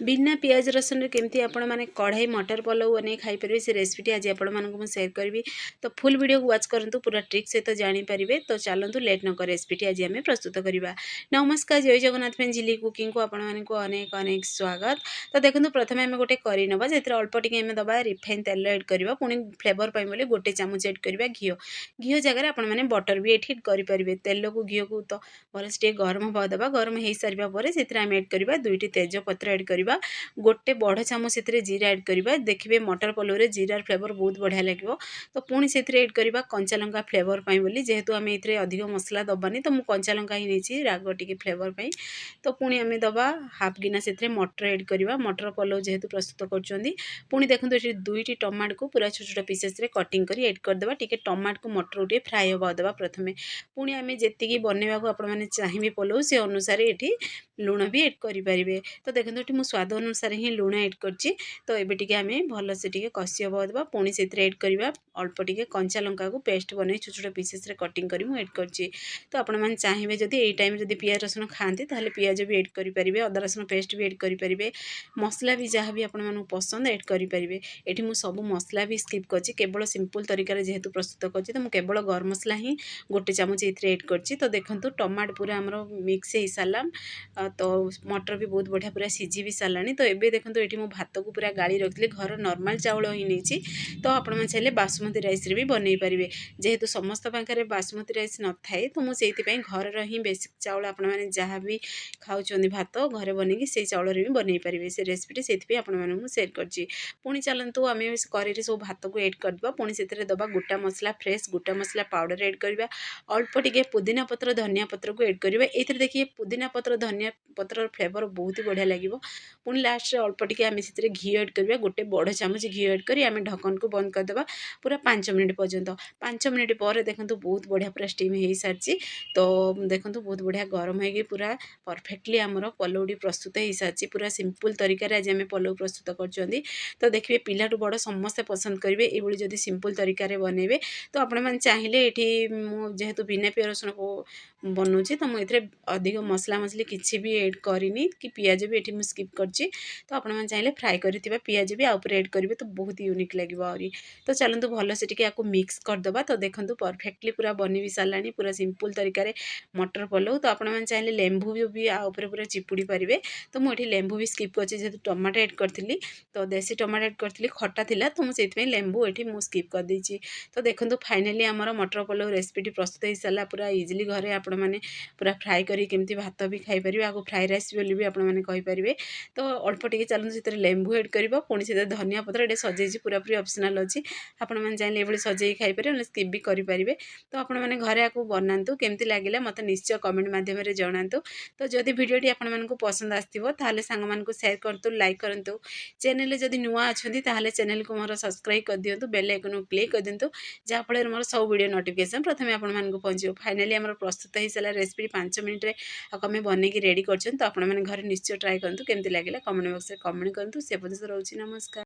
बिना पियाज रसुन केमती आपण माने कढ़ाई मटर पलाउ बनै खाई परिबे से रेसिपी आज आपण मानकु मु शेयर करबी। तो फुल वीडियो को वाच करंतु पूरा ट्रिक सहित जानि परिबे। तो चलंतु लेट न कर रेसिपी आज आमे प्रस्तुत करबा। नमस्कार, जय जगन्नाथ फ्रेंड, झिली कुकिंग को आपण मानकु अनेक अनेक स्वागत। तो देखंतु प्रथमे आमे गोटे करी नबा जेतरा अल्प टिके आमे दबा रिफाइन तेल ऐड करबा। पुनी फ्लेवर पय बोले गोटे चामच ऐड करबा घियो। घियो जगह आपण माने बटर भी एठी करि परिबे। तेल को घियो को तो भलसे टे गरम हबा दबा। गरम हे सारिबा परे सेतरा आमे ऐड करबा दुईटी तेज पत्र ऐड करबा। गोटे बड़ चामच से जीरा ऐड करबा। देखिए मटर पलोव रे जीरार फ्लेवर बहुत बढ़िया लगे। तो पुणी से ऐड करबा कंचा लंका फ्लेवर पाई बोली, जेहेतु आम ए अधिक मसला दबानी तो मुझे कंचा लंका ही नहीं राग टिके फ्लेवर पाई। तो पुणी आम दबा हाफ गिना से मटर ऐड करबा। मटर पलोव जेहेतु प्रस्तुत कर पुणी देखो ये दुईटी टमाट को पूरा छोट छोट पीसेस रे कटिंग करी ऐड करदे। टिके टमाट को मटर उठे फ्राए हवा दबा प्रथमे। पुणी आम जी बनवा को आपने चाहिए पलोव से अनुसार ये लुण भी ऐड करें। तो देखो ये मुझे स्वाद अनुसार ही लुण ऐड करची। तो ये टी आम भल से कषि हवा दबा। पुणी से ऐड करवा अल्प टिके कंचा लंका को पेस्ट बन छोट छोट पीसेस रे कटिंग करी मुझे ऐड करची। तो आपण मैंने चाहिए जदि ये टाइम जब पियाज रसुण खाती ताले पियाज भी ऐड करेंगे। अदा रसुण पेस्ट भी ऐड करेंगे। मसला भी जहाँ भी आपण पसंद ऐड करेंगे। ये मुझे सब मसला भी स्किप करची, केवल सिंपल तरीका जेहेतु प्रस्तुत करची। तो मुझे केवल गरम मसला ही गोटे चामच ये ऐड करची। तो देखो टमाट पूरा आमर मिक्स हो सारा। तो मटर भी बहुत बढ़िया पूरा सीझी भी सारा। तो ये देखो ये मुझे भात को पूरा गाड़ी रखी घर नॉर्मल चावल ही नहीं। तो आपण चाहिए बासमती राइस रे भी बनई पारे। जेहेतु समस्त पाखे बासमती राइस न थाए तो मुझे घर ही बेसिक चावल आपण मैंने जहाँ भी खाऊँ भात घरे बनई से चावल भी बनई पारे। से रेसिपी से आपको सेयर करची। पुणी चलतु आम करी सब भात को ऐड करदे। पुणी से दबा गोटा मसला फ्रेश गोटा मसला पाउडर ऐड करवा। अल्प टिके पुदीना पत्र धनिया पत्र को ऐड करवा। ये देखिए पुदीना पत्र धनिया पत्र फ्लेवर बहुत ही बढ़िया लगे। पुणी लास्ट अल्प टिके आम से घी ऐड करवा। गोटे बड़ चामच घी ऐड करी आम ढक्कन को बंद करदे पूरा 5 मिनट पर्यंत। 5 मिनट पर देखो बहुत बढ़िया पूरा स्टीम हो सारी। तो देखो बहुत बढ़िया गरम हो पूरा परफेक्टली आमर पलोउटी प्रस्तुत हो सारी। पूरा सिंपल तरीका आज आम पलोउ प्रस्तुत कर। तो देखिए पिलाठू बड़ समस्ते पसंद करेंगे ये जब सिंपल तरीका बनइबे। तो आपण मैंने चाहिए ये जेहेतु बिना पियाज रसुण को बनाऊँगी तो मुझे अधिक मसला मसली किसी भी ऐड करनी कि पियाज भी ये स्किप करची। तो आपण मैंने चाहिए फ्राए कर पियाज भी आउे ऐड करेंगे तो बहुत यूनिक लगे आहरी। तो चलतु भल से आपको मिक्स करदे। तो देखो परफेक्टली पूरा बनी भी सारा पूरा सिंपल तरीका मटर पलोउ। तो आपण मैंने चाहिए लेंबू भी आउे पूरा चिपुड़ी पारे। तो मुझे लेंबू भी स्किप कर जेहतु टमाटो ऐड करी। तो देसी टमाटो ऐड करी खट्टा थिला तो मुझे लेंबू ये स्किप कर देची। तो देखो फाइनाली आमर मटर पलोउ रेसिपी प्रस्तुत हो सारा पूरा इजिली घरे आपण मैंने पूरा फ्राए करी केमती भात भी खाई पारे। आपको फ्राए राइस बोली भी आपण मैंने कहींपारे। तो अल्प टिके चलते से लेंबू ऐड कर पुणी से धनिया पत्र ये सजे पूरा पूरी ऑप्शनल अच्छी। आपण मैंने चाहिए ये सजे खाईपारे स्किप भी करेंगे। तो आपण मैंने घरे आपको बनातु केमती लगे मत निश्चय कमेंट मध्यम जनातु। तो जदि भिडियोटी आपण मानकु पसंद आसथिबो ताले सांग मानकु शेयर करतु लाइक करंतु। चैनल जदि नुआ अच्छी ताले चैनल को मोर सब्सक्राइब कर दिंतु बेल आइकन को क्लिक कर दिंतु जहाँफल मोर सब वीडियो नोटिफिकेशन प्रथम आपण मानकु पहुँचो। फाइनाली आमर प्रस्तुत हो सारा रेसिपी 5 मिनट रे आम बनईकी रेडी कर। तो आपण मैंने घर निश्चय ट्राए करंतु केमती लगे कमेंट बॉक्स में कमेंट करंतु। से पर्यंत रोची नमस्कार।